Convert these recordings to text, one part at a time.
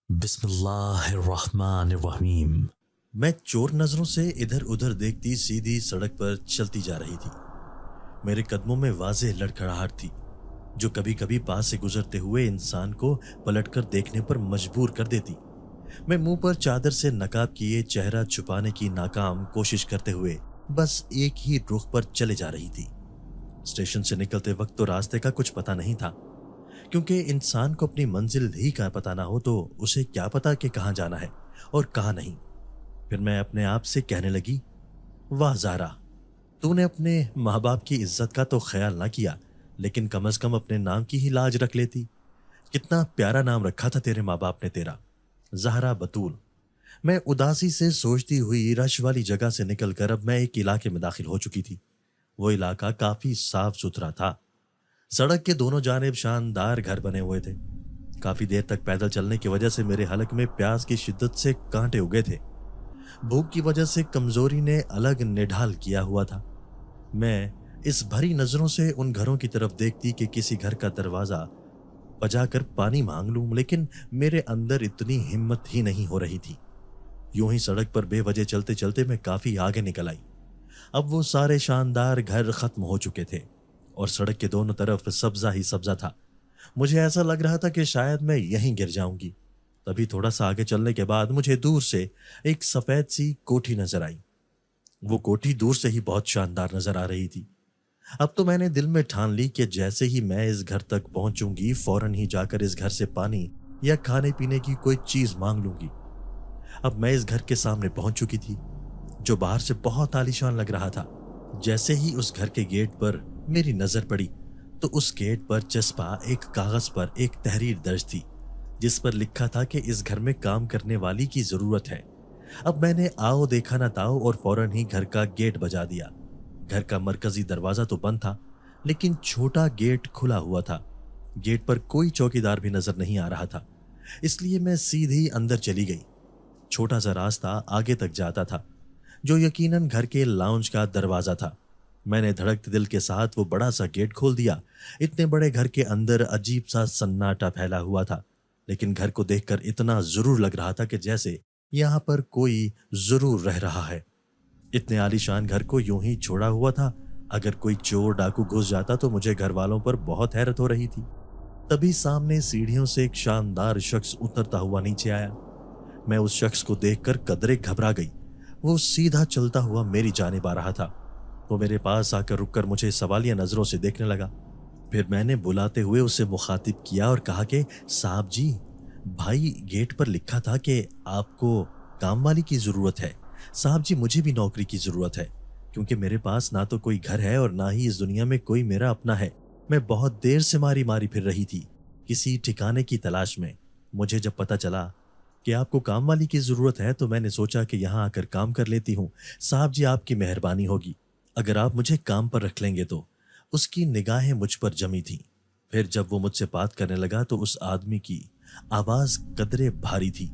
बिस्मिल्लाहिर्रहमानिर्रहीम। मैं चोर नजरों से इधर उधर देखती सीधी सड़क पर चलती जा रही थी। मेरे कदमों में वाज़ेह लड़खड़ाहट थी जो कभी कभी पास से गुजरते हुए इंसान को पलटकर देखने पर मजबूर कर देती। मैं मुंह पर चादर से नकाब किए चेहरा छुपाने की नाकाम कोशिश करते हुए बस एक ही रुख पर चले जा रही थी। स्टेशन से निकलते वक्त तो रास्ते का कुछ पता नहीं था, क्योंकि इंसान को अपनी मंजिल ही का पता ना हो तो उसे क्या पता कि कहाँ जाना है और कहाँ नहीं। फिर मैं अपने आप से कहने लगी, वाह ज़ारा, तूने अपने माँ बाप की इज्जत का तो ख्याल ना किया, लेकिन कम से कम अपने नाम की ही लाज रख लेती। कितना प्यारा नाम रखा था तेरे माँ बाप ने तेरा, ज़हरा बतूल। मैं उदासी से सोचती हुई रश वाली जगह से निकलकर अब मैं एक इलाके में दाखिल हो चुकी थी। वो इलाका काफी साफ सुथरा था। सड़क के दोनों जानिब शानदार घर बने हुए थे। काफी देर तक पैदल चलने की वजह से मेरे हलक में प्यास की शिद्दत से कांटे उगे थे। भूख की वजह से कमजोरी ने अलग निढाल किया हुआ था। मैं इस भरी नजरों से उन घरों की तरफ देखती कि किसी घर का दरवाजा बजाकर पानी मांग लूं, लेकिन मेरे अंदर इतनी हिम्मत ही नहीं हो रही थी। यूं ही सड़क पर बेवजह चलते चलते मैं काफी आगे निकल आई। अब वो सारे शानदार घर खत्म हो चुके थे और सड़क के दोनों तरफ सब्जा ही सब्जा था। मुझे ऐसा लग रहा था कि शायद मैं यहीं गिर जाऊंगी। तभी थोड़ा सा आगे चलने के बाद मुझे दूर से एक सफेद सी कोठी नजर आई। वो कोठी दूर से ही बहुत शानदार नजर आ रही थी। अब तो मैंने दिल में ठान ली कि जैसे ही मैं इस घर तक पहुंचूंगी फौरन ही जाकर इस घर से पानी या खाने पीने की कोई चीज मांग लूंगी। अब मैं इस घर के सामने पहुंच चुकी थी, जो बाहर से बहुत आलीशान लग रहा था। जैसे ही उस घर के गेट पर मेरी नजर पड़ी तो उस गेट पर चस्पा एक कागज पर एक तहरीर दर्ज थी, जिस पर लिखा था कि इस घर में काम करने वाली की जरूरत है। अब मैंने आओ देखा ना ताओ और फौरन ही घर का गेट बजा दिया। घर का मरकजी दरवाजा तो बंद था, लेकिन छोटा गेट खुला हुआ था। गेट पर कोई चौकीदार भी नजर नहीं आ रहा था, इसलिए मैं सीधी अंदर चली गई। छोटा सा रास्ता आगे तक जाता था, जो यकीनन घर के लाउंज का दरवाजा था। मैंने धड़कते दिल के साथ वो बड़ा सा गेट खोल दिया। इतने बड़े घर के अंदर अजीब सा सन्नाटा फैला हुआ था, लेकिन घर को देखकर इतना जरूर लग रहा था कि जैसे यहाँ पर कोई जरूर रह रहा है। इतने आलीशान घर को यूं ही छोड़ा हुआ था। अगर कोई चोर डाकू घुस जाता तो मुझे घर वालों पर बहुत हैरत हो रही थी। तभी सामने सीढ़ियों से एक शानदार शख्स उतरता हुआ नीचे आया। मैं उस शख्स को देखकर कदरे घबरा गई। वो सीधा चलता हुआ मेरी जानिब आ रहा था। वो मेरे पास आकर रुककर मुझे सवालिया नजरों से देखने लगा। फिर मैंने बुलाते हुए उसे मुखातिब किया और कहा कि साहब जी, भाई गेट पर लिखा था कि आपको काम वाली की जरूरत है। साहब जी, मुझे भी नौकरी की जरूरत है, क्योंकि मेरे पास ना तो कोई घर है और ना ही इस दुनिया में कोई मेरा अपना है। मैं बहुत देर से मारी मारी फिर रही थी किसी ठिकाने की तलाश में। मुझे जब पता चला कि आपको काम वाली की जरूरत है तो मैंने सोचा कि यहाँ आकर काम कर लेती हूँ। साहब जी, आपकी मेहरबानी होगी अगर आप मुझे काम पर रख लेंगे तो। उसकी निगाहें मुझ पर जमी थीं। फिर जब वो मुझसे बात करने लगा तो उस आदमी की आवाज कदरे भारी थी।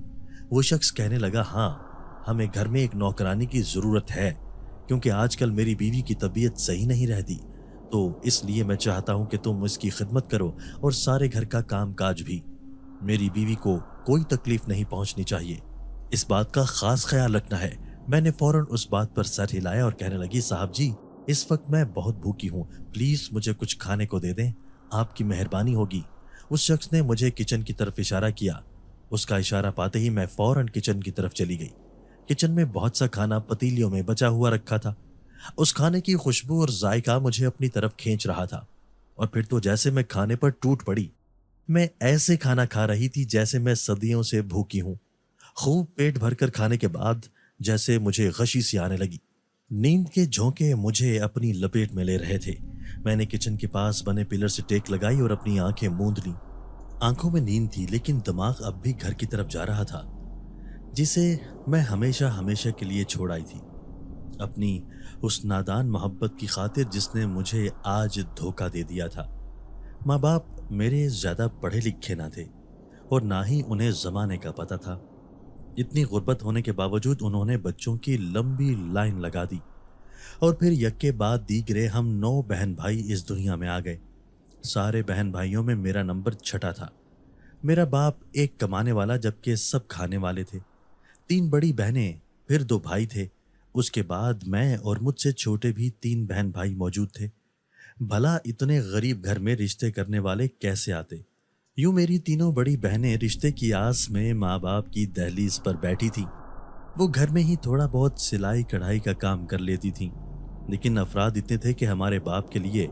वो शख्स कहने लगा, हाँ, हमें घर में एक नौकरानी की जरूरत है, क्योंकि आजकल मेरी बीवी की तबीयत सही नहीं रहती, तो इसलिए मैं चाहता हूं कि तुम इसकी खिदमत करो और सारे घर का काम काज भी। मेरी बीवी को कोई तकलीफ नहीं पहुंचनी चाहिए, इस बात का खास ख्याल रखना है। मैंने फौरन उस बात पर सर हिलाया और कहने लगी, साहब जी, इस वक्त मैं बहुत भूखी हूँ, प्लीज मुझे कुछ खाने को दे दें, आपकी मेहरबानी होगी। उस शख्स ने मुझे किचन की तरफ इशारा किया। उसका इशारा पाते ही मैं फौरन किचन की तरफ चली गई। किचन में बहुत सा खाना पतीलियों में बचा हुआ रखा था। उस खाने की खुशबू और जायका मुझे अपनी तरफ खींच रहा था। और फिर तो जैसे मैं खाने पर टूट पड़ी। मैं ऐसे खाना खा रही थी जैसे मैं सदियों से भूखी हूं। खूब पेट भरकर खाने के बाद जैसे मुझे गशी सी आने लगी। नींद के झोंके मुझे अपनी लपेट में ले रहे थे। मैंने किचन के पास बने पिलर से टेक लगाई और अपनी आंखें मूंद ली। आंखों में नींद थी, लेकिन दिमाग अब भी घर की तरफ जा रहा था, जिसे मैं हमेशा हमेशा के लिए छोड़ आई थी, अपनी उस नादान मोहब्बत की खातिर जिसने मुझे आज धोखा दे दिया था। माँ बाप मेरे ज्यादा पढ़े लिखे ना थे और ना ही उन्हें जमाने का पता था। इतनी गुर्बत होने के बावजूद उन्होंने बच्चों की लंबी लाइन लगा दी और फिर यक्के बाद दीगरे हम 9 बहन भाई इस दुनिया में आ गए। सारे बहन भाइयों में मेरा नंबर छठा था। मेरा बाप एक कमाने वाला जबकि सब खाने वाले थे। 3 बड़ी बहनें, फिर 2 भाई थे। उसके बाद मैं और मुझसे छोटे भी 3 बहन भाई मौजूद थे। भला इतने गरीब घर में रिश्ते करने वाले कैसे आते? यूं मेरी तीनों बड़ी बहनें रिश्ते की आस में माँ बाप की दहलीज पर बैठी थीं। वो घर में ही थोड़ा बहुत सिलाई कढ़ाई का काम कर लेती थीं, लेकिन अफराद इतने थे कि हमारे बाप के लिए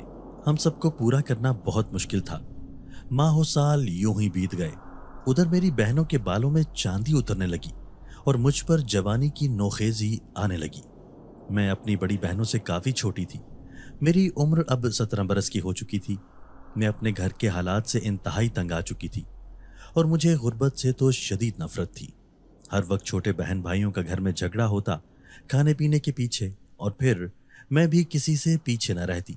हम सबको पूरा करना बहुत मुश्किल था। माहो साल यूं ही बीत गए। उधर मेरी बहनों के बालों में चांदी उतरने लगी और मुझ पर जवानी की नोखेजी आने लगी। मैं अपनी बड़ी बहनों से काफ़ी छोटी थी। मेरी उम्र अब 17 बरस की हो चुकी थी। मैं अपने घर के हालात से इंतहाई तंग आ चुकी थी और मुझे गुर्बत से तो शदीद नफरत थी। हर वक्त छोटे बहन भाइयों का घर में झगड़ा होता, खाने पीने के पीछे, और फिर मैं भी किसी से पीछे न रहती।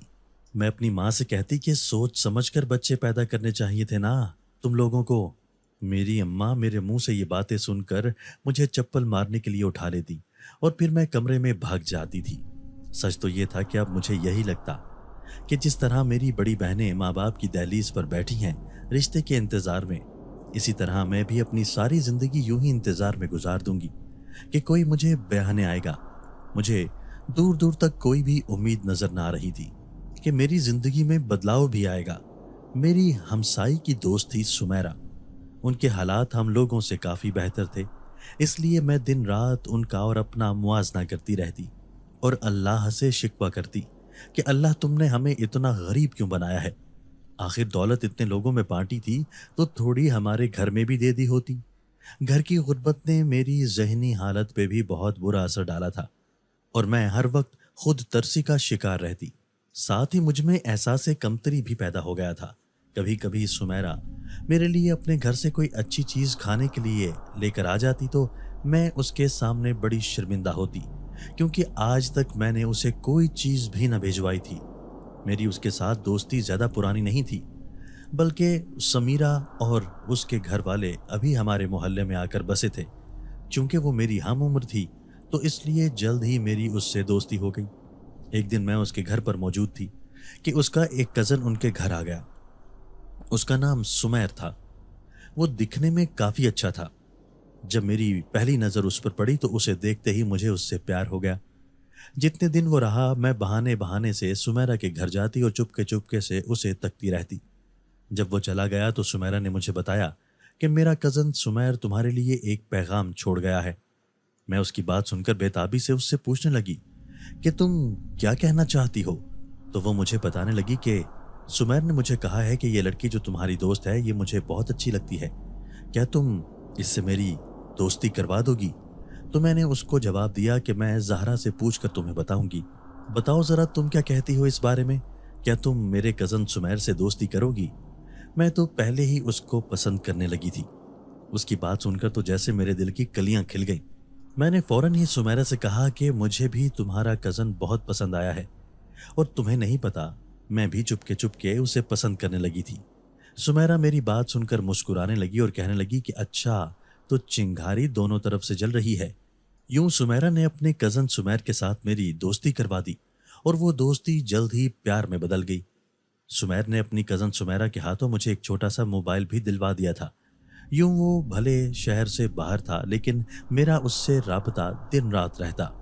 मैं अपनी माँ से कहती कि सोच समझकर बच्चे पैदा करने चाहिए थे ना तुम लोगों को। मेरी अम्मा मेरे मुंह से ये बातें सुनकर मुझे चप्पल मारने के लिए उठा लेती और फिर मैं कमरे में भाग जाती थी। सच तो ये था कि अब मुझे यही लगता कि जिस तरह मेरी बड़ी बहनें माँ बाप की दहलीज पर बैठी हैं रिश्ते के इंतज़ार में, इसी तरह मैं भी अपनी सारी ज़िंदगी यूं ही इंतज़ार में गुजार दूंगी कि कोई मुझे ब्याहने आएगा। मुझे दूर दूर तक कोई भी उम्मीद नज़र ना आ रही थी कि मेरी ज़िंदगी में बदलाव भी आएगा। मेरी हमसाई की दोस्त थी सुमेरा। उनके हालात हम लोगों से काफ़ी बेहतर थे, इसलिए मैं दिन रात उनका और अपना मुआजना करती रहती और अल्लाह से शिकवा करती कि अल्लाह तुमने हमें इतना गरीब क्यों बनाया है। आखिर दौलत इतने लोगों में बांटी थी तो थोड़ी हमारे घर में भी दे दी होती। घर की गुर्बत ने मेरी जहनी हालत पे भी बहुत बुरा असर डाला था और मैं हर वक्त खुद तरसी का शिकार रहती। साथ ही मुझ में एहसास कमतरी भी पैदा हो गया था। कभी कभी सुमेरा मेरे लिए अपने घर से कोई अच्छी चीज़ खाने के लिए लेकर आ जाती तो मैं उसके सामने बड़ी शर्मिंदा होती, क्योंकि आज तक मैंने उसे कोई चीज़ भी न भिजवाई थी। मेरी उसके साथ दोस्ती ज़्यादा पुरानी नहीं थी, बल्कि समीरा और उसके घर वाले अभी हमारे मोहल्ले में आकर बसे थे। चूंकि वो मेरी हम उम्र थी तो इसलिए जल्द ही मेरी उससे दोस्ती हो गई। एक दिन मैं उसके घर पर मौजूद थी कि उसका एक कज़न उनके घर आ गया। उसका नाम सुमैर था। वो दिखने में काफ़ी अच्छा था। जब मेरी पहली नज़र उस पर पड़ी तो उसे देखते ही मुझे उससे प्यार हो गया। जितने दिन वो रहा मैं बहाने बहाने से सुमेरा के घर जाती और चुपके चुपके से उसे तकती रहती। जब वो चला गया तो सुमेरा ने मुझे बताया कि मेरा कज़न सुमैर तुम्हारे लिए एक पैगाम छोड़ गया है। मैं उसकी बात सुनकर बेताबी से उससे पूछने लगी कि तुम क्या कहना चाहती हो? तो वो मुझे बताने लगी कि सुमैर ने मुझे कहा है कि ये लड़की जो तुम्हारी दोस्त है ये मुझे बहुत अच्छी लगती है, क्या तुम इससे मेरी दोस्ती करवा दोगी? तो मैंने उसको जवाब दिया कि मैं ज़हरा से पूछ कर तुम्हें बताऊंगी। बताओ ज़रा तुम क्या कहती हो इस बारे में? क्या तुम मेरे कज़न सुमैर से दोस्ती करोगी? मैं तो पहले ही उसको पसंद करने लगी थी। उसकी बात सुनकर तो जैसे मेरे दिल की कलियां खिल गईं। मैंने फौरन ही सुमैरा से कहा कि मुझे भी तुम्हारा कज़न बहुत पसंद आया है और तुम्हें नहीं पता मैं भी चुपके चुपके उसे पसंद करने लगी थी। सुमैरा मेरी बात सुनकर मुस्कुराने लगी और कहने लगी कि अच्छा, तो चिंगारी दोनों तरफ से जल रही है। यूं सुमैरा ने अपने कज़न सुमैर के साथ मेरी दोस्ती करवा दी और वो दोस्ती जल्द ही प्यार में बदल गई। सुमैर ने अपनी कज़न सुमैरा के हाथों मुझे एक छोटा सा मोबाइल भी दिलवा दिया था। यूं वो भले शहर से बाहर था लेकिन मेरा उससे राबता दिन रात रहता।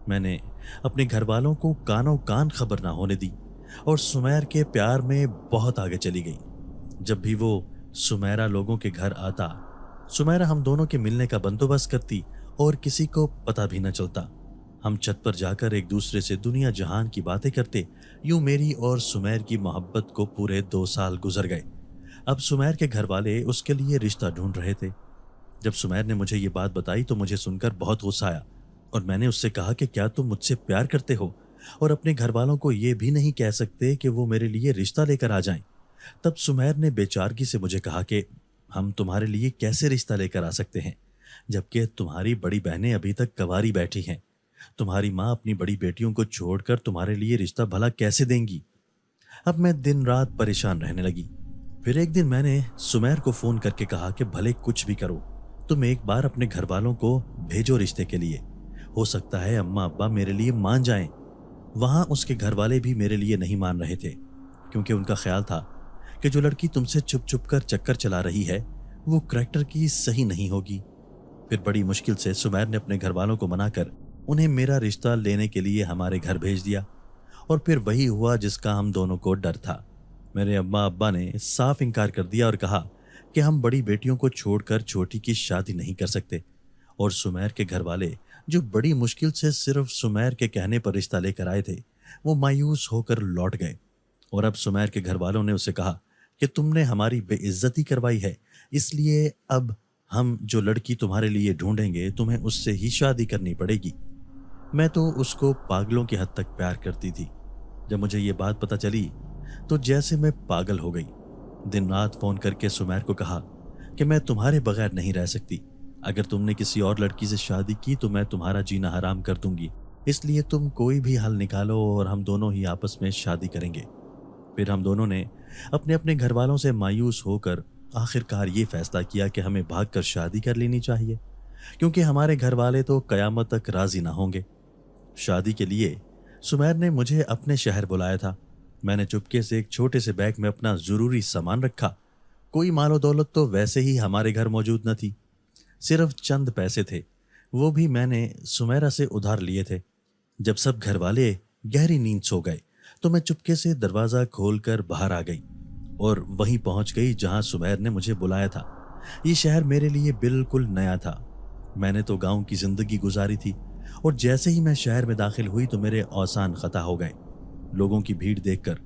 मैंने अपने घर वालों को कानों कान खबर ना होने दी और सुमैर के प्यार में बहुत आगे चली गई। जब भी वो सुमैरा लोगों के घर आता, सुमैरा हम दोनों के मिलने का बंदोबस्त करती और किसी को पता भी न चलता। हम छत पर जाकर एक दूसरे से दुनिया जहान की बातें करते। यूं मेरी और सुमैर की मोहब्बत को पूरे 2 साल गुजर गए। अब सुमैर के घर वाले उसके लिए रिश्ता ढूंढ रहे थे। जब सुमैर ने मुझे ये बात बताई तो मुझे सुनकर बहुत गुस्सा आया और मैंने उससे कहा कि क्या तुम मुझसे प्यार करते हो और अपने घर वालों को ये भी नहीं कह सकते कि वो मेरे लिए रिश्ता लेकर आ जाएं? तब सुमैर ने बेचारगी से मुझे कहा कि हम तुम्हारे लिए कैसे रिश्ता लेकर आ सकते हैं, जबकि तुम्हारी बड़ी बहनें अभी तक कवारी बैठी हैं। तुम्हारी माँ अपनी बड़ी बेटियों को छोड़कर तुम्हारे लिए रिश्ता भला कैसे देंगी? अब मैं दिन रात परेशान रहने लगी। फिर एक दिन मैंने सुमैर को फ़ोन करके कहा कि भले कुछ भी करो, तुम एक बार अपने घर वालों को भेजो रिश्ते के लिए। हो सकता है अम्मा अब्बा मेरे लिए मान जाएं। वहाँ उसके घर वाले भी मेरे लिए नहीं मान रहे थे, क्योंकि उनका ख्याल था कि जो लड़की तुमसे छुप छुप कर चक्कर चला रही है वो करैक्टर की सही नहीं होगी। फिर बड़ी मुश्किल से सुमैर ने अपने घर वालों को मनाकर उन्हें मेरा रिश्ता लेने के लिए हमारे घर भेज दिया। और फिर वही हुआ जिसका हम दोनों को डर था। मेरे अम्मा अब्बा ने साफ इनकार कर दिया और कहा कि हम बड़ी बेटियों को छोड़कर छोटी की शादी नहीं कर सकते। और सुमैर के घर वाले, जो बड़ी मुश्किल से सिर्फ सुमैर के कहने पर रिश्ता लेकर आए थे, वो मायूस होकर लौट गए। और अब सुमैर के घर वालों ने उसे कहा कि तुमने हमारी बेइज्जती करवाई है, इसलिए अब हम जो लड़की तुम्हारे लिए ढूंढेंगे तुम्हें उससे ही शादी करनी पड़ेगी। मैं तो उसको पागलों की हद तक प्यार करती थी। जब मुझे ये बात पता चली तो जैसे मैं पागल हो गई। दिन रात फोन करके सुमैर को कहा कि मैं तुम्हारे बगैर नहीं रह सकती। अगर तुमने किसी और लड़की से शादी की तो मैं तुम्हारा जीना हराम कर दूंगी। इसलिए तुम कोई भी हल निकालो और हम दोनों ही आपस में शादी करेंगे। फिर हम दोनों ने अपने अपने घर वालों से मायूस होकर आखिरकार ये फैसला किया कि हमें भागकर शादी कर लेनी चाहिए, क्योंकि हमारे घर वाले तो कयामत तक राजी ना होंगे। शादी के लिए सुमैर ने मुझे अपने शहर बुलाया था। मैंने चुपके से एक छोटे से बैग में अपना ज़रूरी सामान रखा। कोई मालो दौलत तो वैसे ही हमारे घर मौजूद न थी, सिर्फ चंद पैसे थे, वो भी मैंने सुमैरा से उधार लिए थे। जब सब घर वाले गहरी नींद सो गए तो मैं चुपके से दरवाज़ा खोलकर बाहर आ गई और वहीं पहुंच गई जहां सुमैर ने मुझे बुलाया था। ये शहर मेरे लिए बिल्कुल नया था। मैंने तो गांव की जिंदगी गुजारी थी और जैसे ही मैं शहर में दाखिल हुई तो मेरे औसान खता हो गए। लोगों की भीड़ देखकर,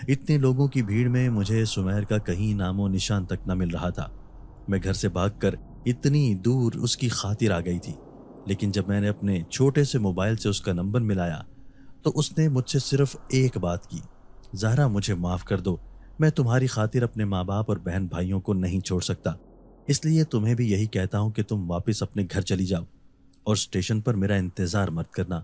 इतने लोगों की भीड़ में मुझे सुमैर का कहीं नामो निशान तक न मिल रहा था। मैं घर से भागकर इतनी दूर उसकी खातिर आ गई थी, लेकिन जब मैंने अपने छोटे से मोबाइल से उसका नंबर मिलाया तो उसने मुझसे सिर्फ एक बात की, ज़हरा मुझे माफ़ कर दो, मैं तुम्हारी खातिर अपने माँ बाप और बहन भाइयों को नहीं छोड़ सकता, इसलिए तुम्हें भी यही कहता हूँ कि तुम वापस अपने घर चली जाओ और स्टेशन पर मेरा इंतज़ार मत करना।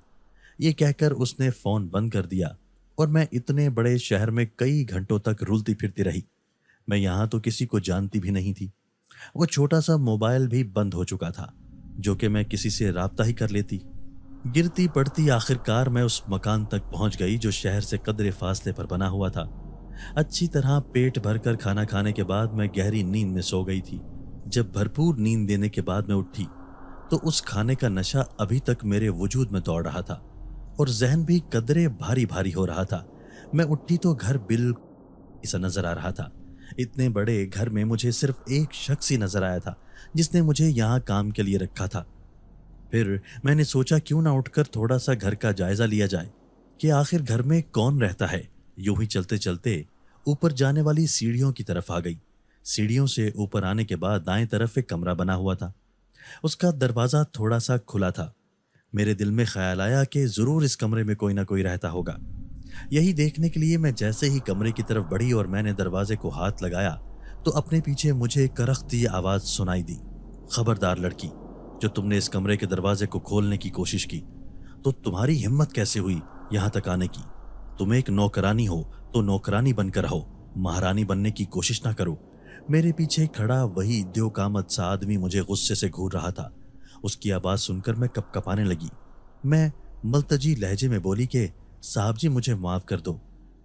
ये कहकर उसने फ़ोन बंद कर दिया और मैं इतने बड़े शहर में कई घंटों तक रुलती फिरती रही। मैं यहाँ तो किसी को जानती भी नहीं थी। वो छोटा सा मोबाइल भी बंद हो चुका था, जो कि मैं किसी से राब्ता ही कर लेती। गिरती पड़ती आखिरकार मैं उस मकान तक पहुंच गई जो शहर से कदरे फासले पर बना हुआ था। अच्छी तरह पेट भरकर खाना खाने के बाद मैं गहरी नींद में सो गई थी। जब भरपूर नींद देने के बाद मैं उठी तो उस खाने का नशा अभी तक मेरे वजूद में दौड़ रहा था और जहन भी कदरे भारी भारी हो रहा था। मैं उठी तो घर बिल्कुल ऐसा नजर आ रहा था। इतने बड़े घर में मुझे सिर्फ एक शख्स ही नजर आया था जिसने मुझे यहाँ काम के लिए रखा था। फिर मैंने सोचा क्यों ना उठकर थोड़ा सा घर का जायजा लिया जाए कि आखिर घर में कौन रहता है। यूं ही चलते चलते ऊपर जाने वाली सीढ़ियों की तरफ आ गई। सीढ़ियों से ऊपर आने के बाद दाएं तरफ एक कमरा बना हुआ था। उसका दरवाज़ा थोड़ा सा खुला था। मेरे दिल में ख्याल आया कि ज़रूर इस कमरे में कोई ना कोई रहता होगा। यही देखने के लिए मैं जैसे ही कमरे की तरफ बढ़ी और मैंने दरवाजे को हाथ लगाया तो अपने पीछे मुझे करखती आवाज़ सुनाई दी, खबरदार लड़की, जो तुमने इस कमरे के दरवाजे को खोलने की कोशिश की तो तुम्हारी हिम्मत कैसे हुई यहाँ तक आने की। तुम एक नौकरानी हो तो नौकरानी बनकर रहो, महारानी बनने की कोशिश ना करो। मेरे पीछे खड़ा वही द्योकामत सा आदमी मुझे गुस्से से घूर रहा था। उसकी आवाज़ सुनकर मैं कपकपाने लगी। मैं मलतजी लहजे में बोली कि साहब जी मुझे माफ़ कर दो,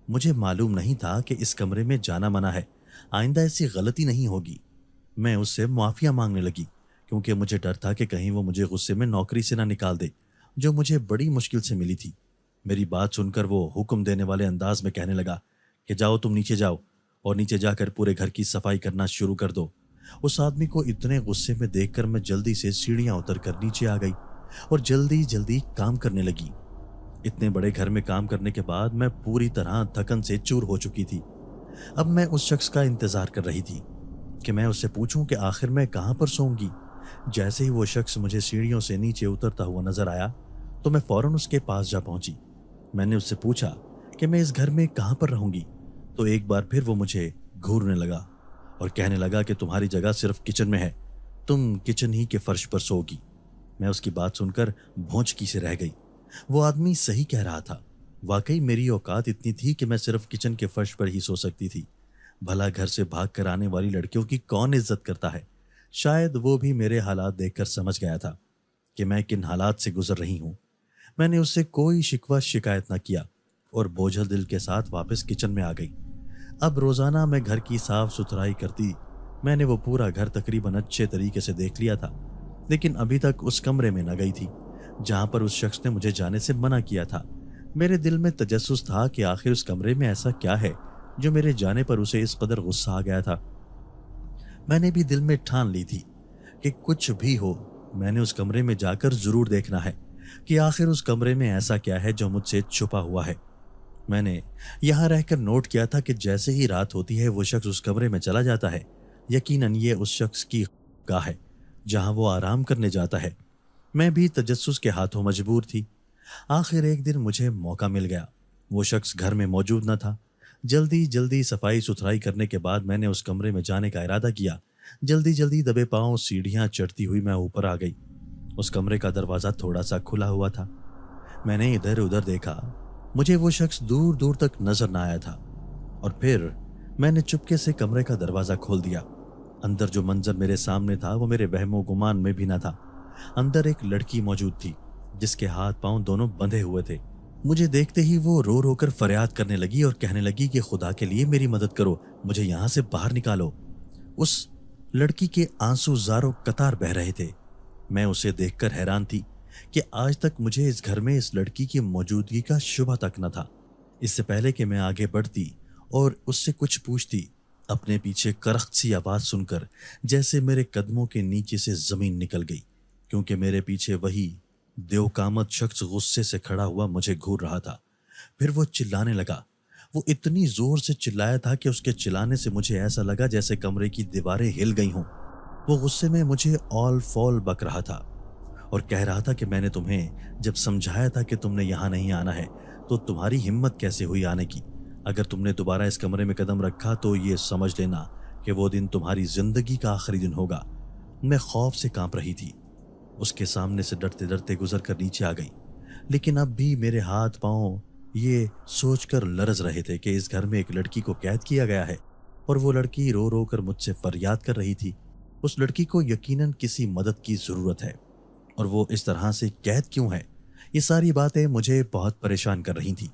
मुझे मालूम नहीं था कि इस कमरे में जाना मना है, आइंदा ऐसी गलती नहीं होगी। मैं उससे मुआफ़िया मांगने लगी क्योंकि मुझे डर था कि कहीं वो मुझे गुस्से में नौकरी से ना निकाल दे, जो मुझे बड़ी मुश्किल से मिली थी। मेरी बात सुनकर वो हुक्म देने वाले अंदाज में कहने लगा कि जाओ तुम नीचे जाओ और नीचे जाकर पूरे घर की सफाई करना शुरू कर दो। उस आदमी को इतने गुस्से में देखकर मैं जल्दी से सीढ़ियां उतरकर नीचे आ गई और जल्दी जल्दी काम करने लगी। इतने बड़े घर में काम करने के बाद मैं पूरी तरह थकन से चूर हो चुकी थी। अब मैं उस शख्स का इंतजार कर रही थी कि मैं उससे पूछूं कि आखिर मैं कहाँ पर सोऊंगी। जैसे ही वो शख्स मुझे सीढ़ियों से नीचे उतरता हुआ नजर आया तो मैं फौरन उसके पास जा पहुंची। मैंने उससे पूछा कि मैं इस घर में कहाँ पर रहूंगी, तो एक बार फिर वो मुझे घूरने लगा और कहने लगा कि तुम्हारी जगह सिर्फ किचन में है, तुम किचन ही के फर्श पर सोगी। मैं उसकी बात सुनकर भौंचकी से रह गई। वो आदमी सही कह रहा था। वाकई मेरी औकात इतनी थी कि मैं सिर्फ किचन के फर्श पर ही सो सकती थी। भला घर से भाग कर आने वाली लड़कियों की कौन इज्जत करता है। शायद वो भी मेरे हालात देखकर समझ गया था कि मैं किन हालात से गुजर रही हूँ। मैंने उससे कोई शिकवा शिकायत न किया और बोझल दिल के साथ वापस किचन में आ गई। अब रोज़ाना मैं घर की साफ सुथराई करती मैंने वो पूरा घर तकरीबन अच्छे तरीके से देख लिया था, लेकिन अभी तक उस कमरे में न गई थी जहां पर उस शख्स ने मुझे जाने से मना किया था। मेरे दिल में तजस्सुस था कि आखिर उस कमरे में ऐसा क्या है जो मेरे जाने पर उसे इस कदर गुस्सा आ गया था। मैंने भी दिल में ठान ली थी कि कुछ भी हो, मैंने उस कमरे में जाकर जरूर देखना है कि आखिर उस कमरे में ऐसा क्या है जो मुझसे छुपा हुआ है। मैंने यहाँ रहकर नोट किया था कि जैसे ही रात होती है वो शख्स उस कमरे में चला जाता है। यकीनन ये उस शख्स की गाह है जहाँ वो आराम करने जाता है। मैं भी तजस्सुस के हाथों मजबूर थी। आखिर एक दिन मुझे मौका मिल गया। वो शख्स घर में मौजूद न था। जल्दी जल्दी सफाई सुथराई करने के बाद मैंने उस कमरे में जाने का इरादा किया। जल्दी जल्दी दबे पांव सीढ़ियां चढ़ती हुई मैं ऊपर आ गई। उस कमरे का दरवाजा थोड़ा सा खुला हुआ था। मैंने इधर उधर देखा, मुझे वो शख्स दूर दूर तक नजर न आया था। और फिर मैंने चुपके से कमरे का दरवाजा खोल दिया। अंदर जो मंजर मेरे सामने था वो मेरे वहमो गुमान में भी न था। अंदर एक लड़की मौजूद थी जिसके हाथ पांव दोनों बंधे हुए थे। मुझे देखते ही वो रो रो कर फरियाद करने लगी और कहने लगी कि खुदा के लिए मेरी मदद करो, मुझे यहां से बाहर निकालो। उस लड़की के आंसू जारों कतार बह रहे थे। मैं उसे देखकर हैरान थी कि आज तक मुझे इस घर में इस लड़की की मौजूदगी का शुबा तक न था। इससे पहले कि मैं आगे बढ़ती और उससे कुछ पूछती, अपने पीछे करख्त सी आवाज सुनकर जैसे मेरे कदमों के नीचे से जमीन निकल गई, क्योंकि मेरे पीछे वही देवकामत शख्स गुस्से से खड़ा हुआ मुझे घूर रहा था। फिर वो चिल्लाने लगा। वो इतनी जोर से चिल्लाया था कि उसके चिल्लाने से मुझे ऐसा लगा जैसे कमरे की दीवारें हिल गई हों। वो गुस्से में मुझे ऑल फॉल बक रहा था और कह रहा था कि मैंने तुम्हें जब समझाया था कि तुमने यहाँ नहीं आना है तो तुम्हारी हिम्मत कैसे हुई आने की। अगर तुमने दोबारा इस कमरे में कदम रखा तो ये समझ लेना कि वो दिन तुम्हारी जिंदगी का आखिरी दिन होगा। मैं खौफ से कांप रही थी। उसके सामने से डरते डरते गुजर कर नीचे आ गई, लेकिन अब भी मेरे हाथ पांव ये सोचकर लरज रहे थे कि इस घर में एक लड़की को कैद किया गया है और वो लड़की रो रो कर मुझसे फरियाद कर रही थी। उस लड़की को यकीनन किसी मदद की जरूरत है और वो इस तरह से कैद क्यों है। ये सारी बातें मुझे बहुत परेशान कर रही थी।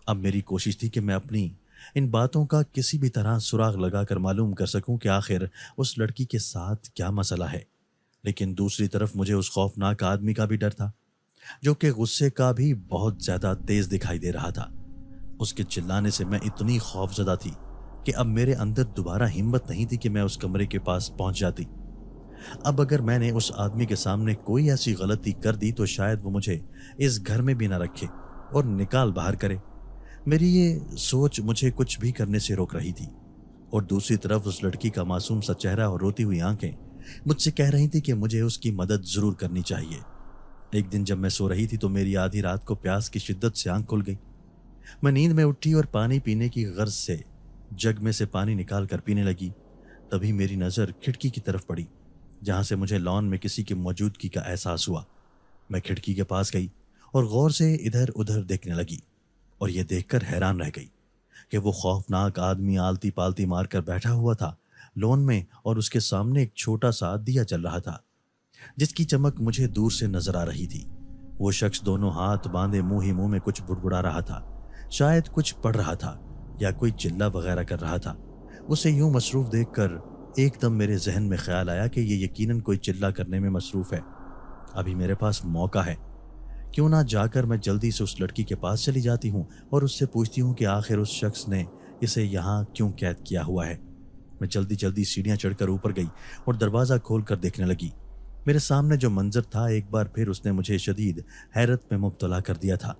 अब मेरी कोशिश थी कि मैं अपनी इन बातों का किसी भी तरह सुराग लगाकर मालूम कर सकूं कि आखिर उस लड़की के साथ क्या मसला है। लेकिन दूसरी तरफ मुझे उस खौफनाक आदमी का भी डर था जो कि गुस्से का भी बहुत ज्यादा तेज दिखाई दे रहा था। उसके चिल्लाने से मैं इतनी खौफजदा थी कि अब मेरे अंदर दोबारा हिम्मत नहीं थी कि मैं उस कमरे के पास पहुंच जाती। अब अगर मैंने उस आदमी के सामने कोई ऐसी गलती कर दी तो शायद वो मुझे इस घर में भी ना रखे और निकाल बाहर करे। मेरी ये सोच मुझे कुछ भी करने से रोक रही थी। और दूसरी तरफ उस लड़की का मासूम सा चेहरा और रोती हुई आंखें मुझसे कह रही थी कि मुझे उसकी मदद जरूर करनी चाहिए। एक दिन जब मैं सो रही थी तो मेरी आधी रात को प्यास की शिद्दत से आंख खुल गई। मैं नींद में उठी और पानी पीने की गर्ज से जग में से पानी निकाल कर पीने लगी। तभी मेरी नज़र खिड़की की तरफ पड़ी जहां से मुझे लॉन में किसी की मौजूदगी का एहसास हुआ। मैं खिड़की के पास गई और गौर से इधर उधर देखने लगी और यह देखकर हैरान रह गई कि वो खौफनाक आदमी आलती पालती मारकर बैठा हुआ था लॉन में और उसके सामने एक छोटा सा दिया जल रहा था जिसकी चमक मुझे दूर से नजर आ रही थी। वो शख्स दोनों हाथ बांधे मुंह ही मुंह में कुछ बुड़बुड़ा रहा था, शायद कुछ पढ़ रहा था या कोई चिल्ला वगैरह कर रहा था। उसे यूं मसरूफ देखकर एकदम मेरे जहन में ख्याल आया कि ये यकीनन कोई चिल्ला करने में मसरूफ है। अभी मेरे पास मौका है, क्यों ना जाकर मैं जल्दी से उस लड़की के पास चली जाती हूँ और उससे पूछती हूँ कि आखिर उस शख्स ने इसे यहाँ क्यों कैद किया हुआ है। मैं जल्दी जल्दी सीढ़ियाँ चढ़कर ऊपर गई और दरवाज़ा खोल कर देखने लगी। मेरे सामने जो मंजर था एक बार फिर उसने मुझे शदीद हैरत में मुब्तला कर दिया था।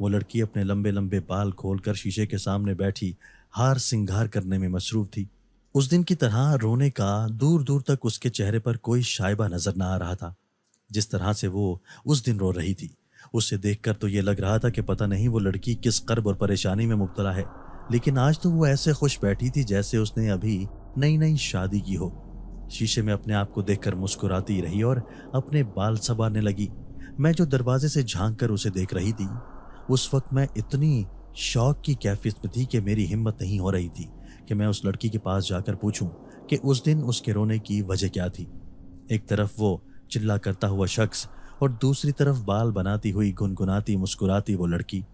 वो लड़की अपने लंबे लंबे बाल खोलकर शीशे के सामने बैठी हार सिंगार करने में मसरूफ थी। उस दिन की तरह रोने का दूर दूर तक उसके चेहरे पर कोई शायबा नजर न आ रहा था। जिस तरह से वो उस दिन रो रही थी उसे देखकर तो ये लग रहा था कि पता नहीं वो लड़की किस कर्ब और परेशानी में मुब्तला है, लेकिन आज तो वो ऐसे खुश बैठी थी जैसे उसने अभी नई नई शादी की हो। शीशे में अपने आप को देखकर मुस्कुराती रही और अपने बाल संवारने लगी। मैं जो दरवाजे से झांक कर उसे देख रही थी उस वक्त मैं इतनी शौक की कैफियत में थी कि मेरी हिम्मत नहीं हो रही थी कि मैं उस लड़की के पास जाकर पूछूं कि उस दिन उसके रोने की वजह क्या थी। एक तरफ वो चिल्ला करता हुआ शख्स और दूसरी तरफ बाल बनाती हुई गुनगुनाती मुस्कुराती वो लड़की।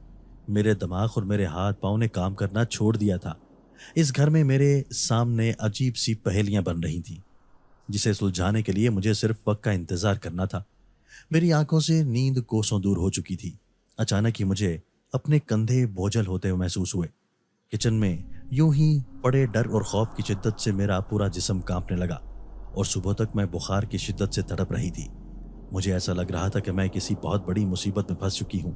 मेरे दिमाग और मेरे हाथ पांव ने काम करना छोड़ दिया था। इस घर में मेरे सामने अजीब सी पहेलियां बन रही थीं, जिसे सुलझाने के लिए मुझे सिर्फ वक्त का इंतजार करना था। मेरी आंखों से नींद कोसों दूर हो चुकी थी। अचानक ही मुझे अपने कंधे बोझल होते हुए महसूस हुए। किचन में यूं ही पड़े डर और खौफ की शिद्दत से मेरा पूरा जिस्म कांपने लगा और सुबह तक मैं बुखार की शिद्दत से तड़प रही थी। मुझे ऐसा लग रहा था कि मैं किसी बहुत बड़ी मुसीबत में फंस चुकी हूँ,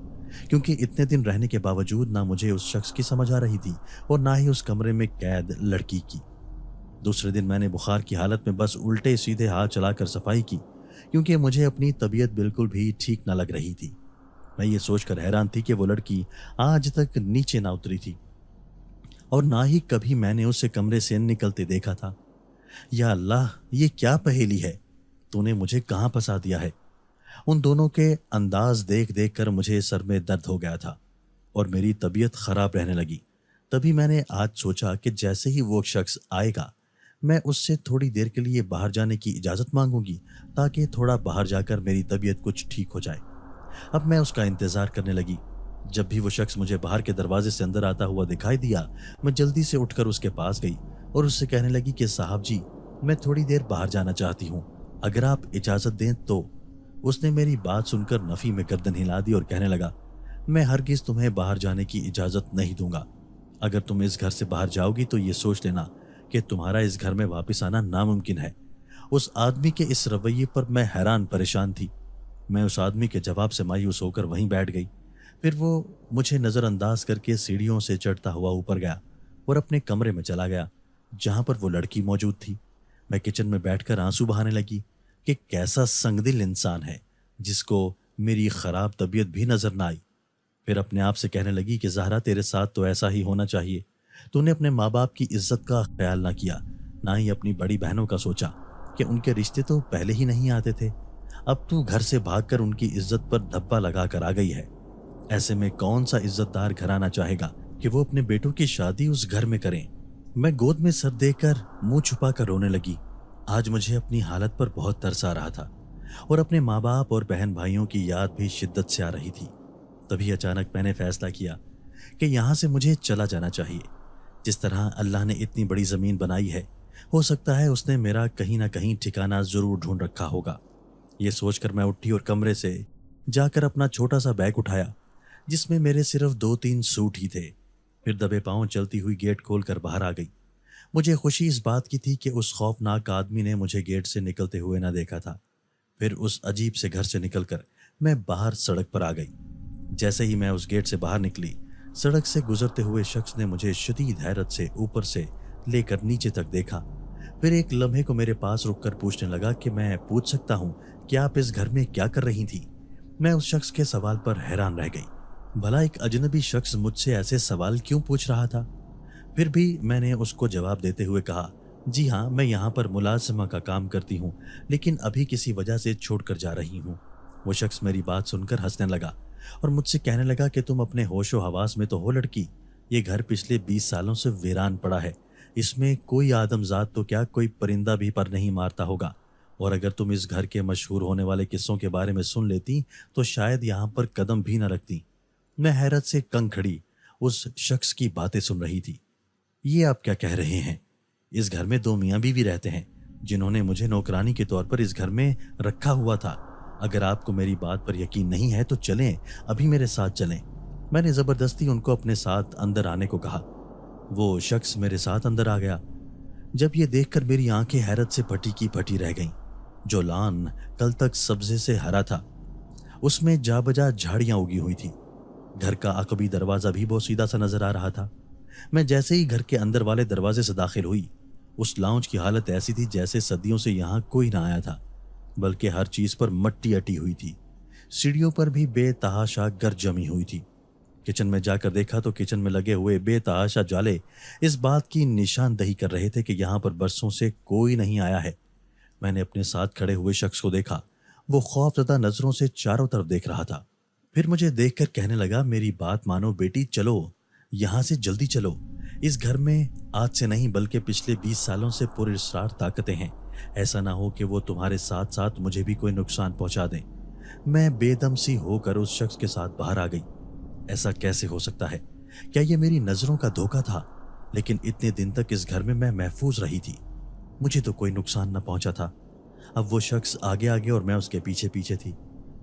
क्योंकि इतने दिन रहने के बावजूद ना मुझे उस शख्स की समझ आ रही थी और ना ही उस कमरे में कैद लड़की की। दूसरे दिन मैंने बुखार की हालत में बस उल्टे सीधे हाथ चलाकर सफाई की, क्योंकि मुझे अपनी तबीयत बिल्कुल भी ठीक न लग रही थी। मैं ये सोचकर हैरान थी कि वो लड़की आज तक नीचे ना उतरी थी और ना ही कभी मैंने उसे कमरे से निकलते देखा था। या अल्लाह, ये क्या पहेली है? तूने मुझे कहाँ फंसा दिया है? उन दोनों के अंदाज देख देख कर मुझे सर में दर्द हो गया था और मेरी तबीयत खराब रहने लगी। तभी मैंने आज सोचा कि जैसे ही वो शख्स आएगा, मैं उससे थोड़ी देर के लिए बाहर जाने की इजाज़त मांगूंगी, ताकि थोड़ा बाहर जाकर मेरी तबीयत कुछ ठीक हो जाए। अब मैं उसका इंतज़ार करने लगी। जब भी वो शख्स मुझे बाहर के दरवाजे से अंदर आता हुआ दिखाई दिया, मैं जल्दी से उठकर उसके पास गई और उससे कहने लगी कि साहब जी, मैं थोड़ी देर बाहर जाना चाहती हूँ, अगर आप इजाज़त दें तो। उसने मेरी बात सुनकर नफ़ी में गर्दन हिला दी और कहने लगा, मैं हरगिज़ तुम्हें बाहर जाने की इजाज़त नहीं दूंगा। अगर तुम इस घर से बाहर जाओगी तो ये सोच लेना कि तुम्हारा इस घर में वापस आना नामुमकिन है। उस आदमी के इस रवैये पर मैं हैरान परेशान थी। मैं उस आदमी के जवाब से मायूस होकर वहीं बैठ गई। फिर वो मुझे नज़रअंदाज करके सीढ़ियों से चढ़ता हुआ ऊपर गया और अपने कमरे में चला गया, जहां पर वो लड़की मौजूद थी। मैं किचन में बैठकर आंसू बहाने लगी कि कैसा संगदिल इंसान है जिसको मेरी खराब तबीयत भी नजर ना आई। फिर अपने आप से कहने लगी कि ज़हरा, तेरे साथ तो ऐसा ही होना चाहिए। तूने अपने माँ बाप की इज्जत का ख्याल ना किया, ना ही अपनी बड़ी बहनों का सोचा कि उनके रिश्ते तो पहले ही नहीं आते थे। अब तू घर से भागकर उनकी इज्जत पर धब्बा लगा कर आ गई है। ऐसे में कौन सा इज्जतदार घराना चाहेगा कि वो अपने बेटों की शादी उस घर में करें। मैं गोद में सर देकर मुंह छुपा कर रोने लगी। आज मुझे अपनी हालत पर बहुत तरस आ रहा था और अपने माँ बाप और बहन भाइयों की याद भी शिद्दत से आ रही थी। तभी अचानक मैंने फैसला किया कि यहाँ से मुझे चला जाना चाहिए। जिस तरह अल्लाह ने इतनी बड़ी ज़मीन बनाई है, हो सकता है उसने मेरा कहीं ना कहीं ठिकाना ज़रूर ढूंढ रखा होगा। ये सोचकर मैं उठी और कमरे से जाकर अपना छोटा सा बैग उठाया, जिसमें मेरे सिर्फ 2-3 सूट ही थे। फिर दबे पांव चलती हुई गेट खोलकर बाहर आ गई। मुझे खुशी इस बात की थी कि उस खौफनाक आदमी ने मुझे गेट से निकलते हुए ना देखा था। फिर उस अजीब से घर से निकलकर मैं बाहर सड़क पर आ गई। जैसे ही मैं उस गेट से बाहर निकली, सड़क से गुजरते हुए शख्स ने मुझे शदीद हैरत से ऊपर से लेकर नीचे तक देखा। फिर एक लम्हे को मेरे पास रुककर पूछने लगा कि मैं पूछ सकता हूँ कि आप इस घर में क्या कर रही थी? मैं उस शख्स के सवाल पर हैरान रह गई। भला एक अजनबी शख्स मुझसे ऐसे सवाल क्यों पूछ रहा था? फिर भी मैंने उसको जवाब देते हुए कहा, जी हाँ, मैं यहाँ पर मुलाजमा का काम करती हूँ, लेकिन अभी किसी वजह से छोड़कर जा रही हूँ। वो शख्स मेरी बात सुनकर हंसने लगा और मुझसे कहने लगा कि तुम अपने होशो हवास में तो हो लड़की। ये घर पिछले 20 सालों से वीरान पड़ा है। इसमें कोई आदमजात तो क्या, कोई परिंदा भी पर नहीं मारता होगा। और अगर तुम इस घर के मशहूर होने वाले किस्सों के बारे में सुन लेती तो शायद यहाँ पर कदम भी न रखती। मैं हैरत से कंग खड़ी उस शख्स की बातें सुन रही थी। ये आप क्या कह रहे हैं? इस घर में 2 मियाँ बीवी रहते हैं, जिन्होंने मुझे नौकरानी के तौर पर इस घर में रखा हुआ था। अगर आपको मेरी बात पर यकीन नहीं है तो चलें, अभी मेरे साथ चलें। मैंने ज़बरदस्ती उनको अपने साथ अंदर आने को कहा। वो शख्स मेरे साथ अंदर आ गया। जब ये देखकर मेरी आंखें हैरत से फटी की फटी रह गईं। जो लान कल तक सब्जे से हरा था, उसमें जाबजा झाड़ियां उगी हुई थी। घर का अकबी दरवाजा भी बहुत सीधा सा नजर आ रहा था। मैं जैसे ही घर के अंदर वाले दरवाजे से दाखिल हुई, उस लाउंज की हालत ऐसी थी जैसे सदियों से यहाँ कोई ना आया था, बल्कि हर चीज पर मट्टी अटी हुई थी। सीढ़ियों पर भी बेतहाशा गर्द जमी हुई थी। किचन में जाकर देखा तो किचन में लगे हुए बेतहाशा जाले इस बात की निशानदही कर रहे थे कि यहाँ पर बरसों से कोई नहीं आया है। मैंने अपने साथ खड़े हुए शख्स को देखा। वो खौफजदा नजरों से चारों तरफ देख रहा था। फिर मुझे देखकर कहने लगा, मेरी बात मानो बेटी, चलो यहाँ से जल्दी चलो। इस घर में आज से नहीं बल्कि पिछले 20 सालों से पुरअसरार ताकतें हैं। ऐसा ना हो कि वो तुम्हारे साथ साथ मुझे भी कोई नुकसान पहुंचा दें। मैं बेदम सी होकर उस शख्स के साथ बाहर आ गई। ऐसा कैसे हो सकता है? क्या ये मेरी नजरों का धोखा था? लेकिन इतने दिन तक इस घर में मैं महफूज रही थी, मुझे तो कोई नुकसान न पहुंचा था। अब वो शख्स आगे आगे और मैं उसके पीछे पीछे थी।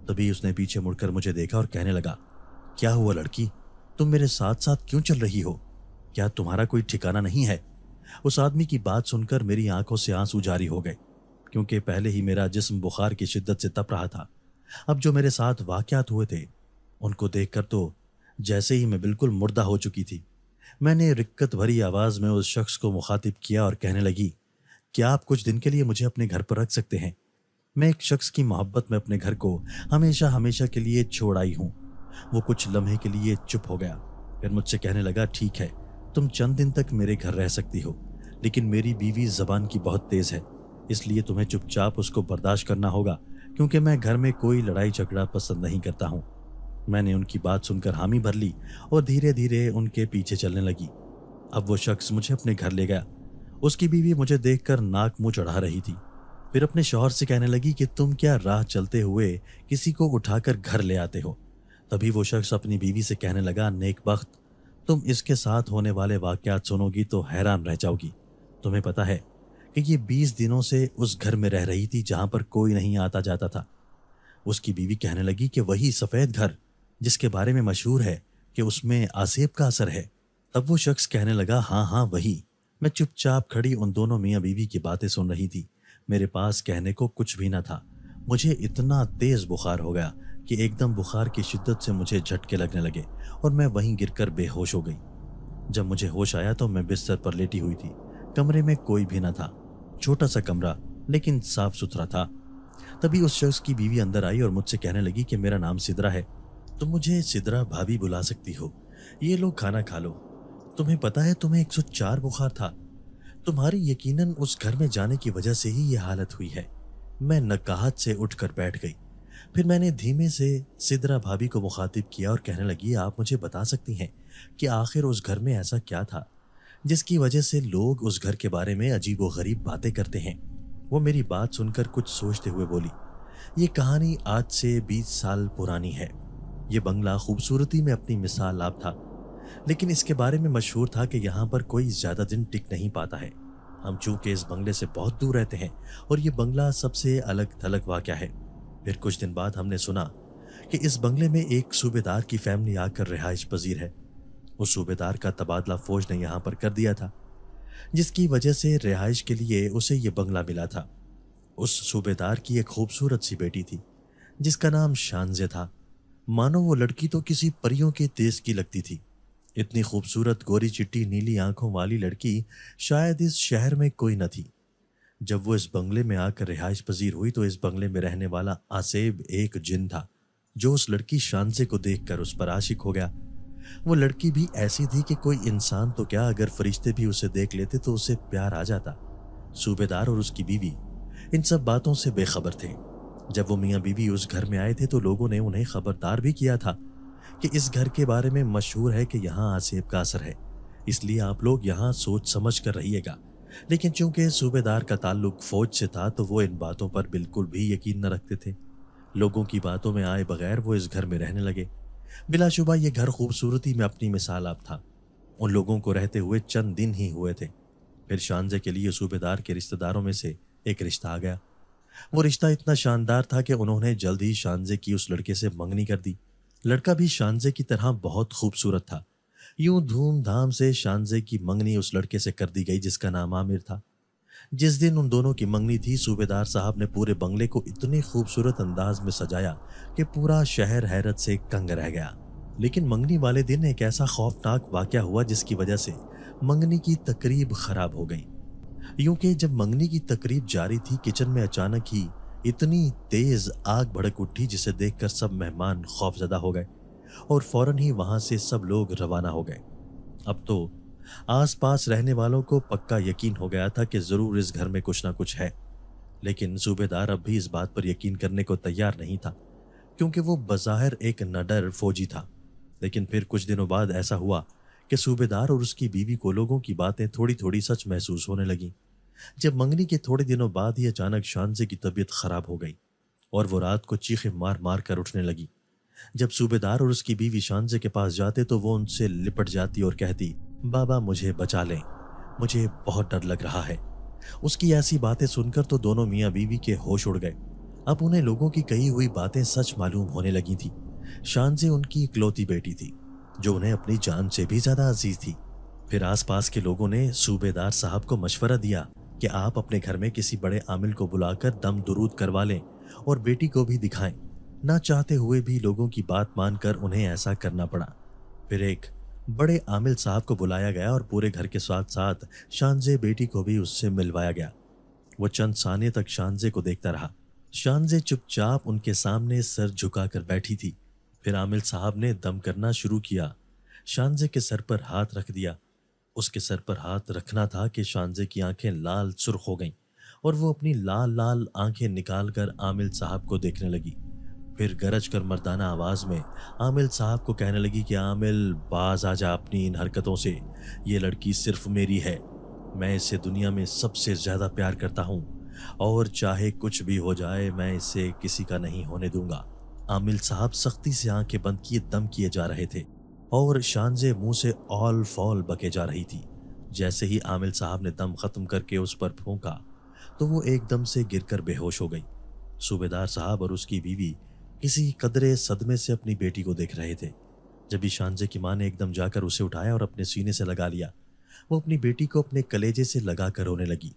तभी उसने पीछे मुड़कर मुझे देखा और कहने लगा, क्या हुआ लड़की, तुम मेरे साथ साथ क्यों चल रही हो? क्या तुम्हारा कोई ठिकाना नहीं है? उस आदमी की बात सुनकर मेरी आंखों से आंसू जारी हो गए, क्योंकि पहले ही मेरा जिस्म बुखार की शिद्दत से तप रहा था। अब जो मेरे साथ वाकयात हुए थे, उनको देखकर तो जैसे ही मैं बिल्कुल मुर्दा हो चुकी थी। मैंने रिक्कत भरी आवाज में उस शख्स को मुखातिब किया और कहने लगी, क्या आप कुछ दिन के लिए मुझे अपने घर पर रख सकते हैं? मैं एक शख्स की मोहब्बत में अपने घर को हमेशा हमेशा के लिए छोड़ आई हूँ। वो कुछ लम्हे के लिए चुप हो गया, फिर मुझसे कहने लगा, ठीक है, तुम चंद दिन तक मेरे घर रह सकती हो, लेकिन मेरी बीवी जबान की बहुत तेज है, इसलिए तुम्हें चुपचाप उसको बर्दाश्त करना होगा, क्योंकि मैं घर में कोई लड़ाई झगड़ा पसंद नहीं करता हूँ। मैंने उनकी बात सुनकर हामी भर ली और धीरे धीरे उनके पीछे चलने लगी। अब वो शख्स मुझे अपने घर ले गया। उसकी बीवी मुझे देखकर नाक मुंह चढ़ा रही थी। फिर अपने शौहर से कहने लगी कि तुम क्या राह चलते हुए किसी को उठाकर घर ले आते हो? तभी वो शख्स अपनी बीवी से कहने लगा, नेक बख्त, तुम इसके साथ होने वाले वाकयात सुनोगी तो हैरान रह जाओगी। तुम्हें पता है कि ये 20 दिनों से उस घर में रह रही थी जहां पर कोई नहीं आता जाता था। उसकी बीवी कहने लगी कि वही सफ़ेद घर जिसके बारे में मशहूर है कि उसमें आसेब का असर है। तब वो शख्स कहने लगा, हाँ हाँ वही। मैं चुपचाप खड़ी उन दोनों मियाँ बीवी की बातें सुन रही थी। मेरे पास कहने को कुछ भी न था। मुझे इतना तेज बुखार हो गया कि एकदम बुखार की शिद्दत से मुझे झटके लगने लगे और मैं वहीं गिरकर बेहोश हो गई। जब मुझे होश आया तो मैं बिस्तर पर लेटी हुई थी। कमरे में कोई भी न था। छोटा सा कमरा, लेकिन साफ सुथरा था। तभी उस शख्स की बीवी अंदर आई और मुझसे कहने लगी कि मेरा नाम सिदरा है, तुम मुझे सिदरा भाभी बुला सकती हो। ये लो खाना खा लो। तुम्हें पता है तुम्हें 104 बुखार था। तुम्हारी यकीनन उस घर में जाने की वजह से ही ये हालत हुई है। मैं नकाहत से उठकर बैठ गई। फिर मैंने धीमे से सिदरा भाभी को मुखातिब किया और कहने लगी, आप मुझे बता सकती हैं कि आखिर उस घर में ऐसा क्या था जिसकी वजह से लोग उस घर के बारे में अजीब व गरीब बातें करते हैं? वो मेरी बात सुनकर कुछ सोचते हुए बोली, ये कहानी आज से 20 साल पुरानी है। ये बंगला खूबसूरती में अपनी मिसाल आप था, लेकिन इसके बारे में मशहूर था कि यहाँ पर कोई ज्यादा दिन टिक नहीं पाता है। हम चूंकि इस बंगले से बहुत दूर रहते हैं और ये बंगला सबसे अलग थलग वाक़या है। फिर कुछ दिन बाद हमने सुना कि इस बंगले में एक सूबेदार की फैमिली आकर रिहाइश पजीर है। उस सूबेदार का तबादला फौज ने यहाँ पर कर दिया था, जिसकी वजह से रिहाइश के लिए उसे ये बंगला मिला था। उस सूबेदार की एक खूबसूरत सी बेटी थी जिसका नाम शानजे था। मानो वो लड़की तो किसी परियों के देश की लगती थी। इतनी खूबसूरत गोरी चिट्टी नीली आंखों वाली लड़की शायद इस शहर में कोई न थी। जब वो इस बंगले में आकर रिहाइश पजीर हुई तो इस बंगले में रहने वाला आसेब एक जिन था जो उस लड़की शानजे को देखकर उस पर आशिक हो गया। वो लड़की भी ऐसी थी कि कोई इंसान तो क्या, अगर फरिश्ते भी उसे देख लेते तो उसे प्यार आ जाता। सूबेदार और उसकी बीवी इन सब बातों से बेखबर थे। जब वो मियाँ बीवी उस घर में आए थे तो लोगों ने उन्हें खबरदार भी किया था कि इस घर के बारे में मशहूर है कि यहाँ आसेब का असर है, इसलिए आप लोग यहाँ सोच समझ कर रहिएगा। लेकिन चूंकि सूबेदार का ताल्लुक फौज से था तो वो इन बातों पर बिल्कुल भी यकीन न रखते थे। लोगों की बातों में आए बगैर वो इस घर में रहने लगे। बिलाशुबा ये घर खूबसूरती में अपनी मिसाल आप था। उन लोगों को रहते हुए चंद दिन ही हुए थे। फिर शानजे के लिए सूबेदार के रिश्तेदारों में से एक रिश्ता आ गया। वो रिश्ता इतना शानदार था कि उन्होंने जल्द ही शानजे की उस लड़के से मंगनी कर दी। लड़का भी शानजे की तरह बहुत खूबसूरत था। यूं धूमधाम से शानजे की मंगनी उस लड़के से कर दी गई जिसका नाम आमिर था। जिस दिन उन दोनों की मंगनी थी, सूबेदार साहब ने पूरे बंगले को इतने खूबसूरत अंदाज में सजाया कि पूरा शहर हैरत से कंग रह गया। लेकिन मंगनी वाले दिन एक ऐसा खौफनाक वाकया हुआ जिसकी वजह से मंगनी की तकरीब खराब हो गई। यूं कि जब मंगनी की तकरीब जारी थी, किचन में अचानक ही इतनी तेज आग भड़क उठी जिसे देखकर सब मेहमान खौफजदा हो गए और फौरन ही वहां से सब लोग रवाना हो गए। अब तो आसपास रहने वालों को पक्का यकीन हो गया था कि जरूर इस घर में कुछ ना कुछ है, लेकिन सूबेदार अब भी इस बात पर यकीन करने को तैयार नहीं था, क्योंकि वो बज़ाहिर एक निडर फौजी था। लेकिन फिर कुछ दिनों बाद ऐसा हुआ कि सूबेदार और उसकी बीवी को लोगों की बातें थोड़ी थोड़ी सच महसूस होने लगी। जब मंगनी के थोड़े दिनों बाद ही अचानक शानजे की तबीयत खराब हो गई और वो रात को चीखें मार मार कर उठने लगी। जब सूबेदार और उसकी बीवी शानजे के पास जाते तो वो उनसे लिपट जाती और कहती बाबा मुझे बचा लें, मुझे बहुत डर लग रहा है। उसकी ऐसी बातें सुनकर तो दोनों मियाँ बीवी के होश उड़ गए। अब उन्हें लोगों की कही हुई बातें सच मालूम होने लगी थी। शानज़े उनकी इकलौती बेटी थी, जो उन्हें अपनी जान से भी ज्यादा अजीज थी। फिर आसपास के लोगों ने सूबेदार साहब को मशवरा दिया कि आप अपने घर में किसी बड़े आमिल को बुलाकर दम दुरूद करवा लें और बेटी को भी दिखाएं। ना चाहते हुए भी लोगों की बात मानकर उन्हें ऐसा करना पड़ा। फिर एक बड़े आमिल साहब को बुलाया गया और पूरे घर के साथ साथ शानज़े बेटी को भी उससे मिलवाया गया। वो चंद साने तक शानज़े को देखता रहा। शानज़े चुपचाप उनके सामने सर झुकाकर बैठी थी। फिर आमिल साहब ने दम करना शुरू किया। शानज़े के सर पर हाथ रख दिया। उसके सर पर हाथ रखना था कि शानज़े की आंखें लाल सुर्ख हो गईं और वो अपनी लाल लाल आंखें निकालकर आमिल साहब को देखने लगी। फिर गरज कर मर्दाना आवाज में आमिल साहब को कहने लगी कि आमिल, बाज आ जा अपनी इन हरकतों से। ये लड़की सिर्फ मेरी है, मैं इसे दुनिया में सबसे ज्यादा प्यार करता हूँ और चाहे कुछ भी हो जाए मैं इसे किसी का नहीं होने दूंगा। आमिल साहब सख्ती से आंखें बंद किए दम किए जा रहे थे और शानज़े मुंह से ऑल फॉल बके जा रही थी। जैसे ही आमिल साहब ने दम खत्म करके उस पर फूंका तो वो एकदम से गिरकर बेहोश हो गई। सूबेदार साहब और उसकी बीवी किसी कदरे सदमे से अपनी बेटी को देख रहे थे। जब भी शानज़े की मां ने एकदम जाकर उसे उठाया और अपने सीने से लगा लिया, वो अपनी बेटी को अपने कलेजे से लगा कर रोने लगी,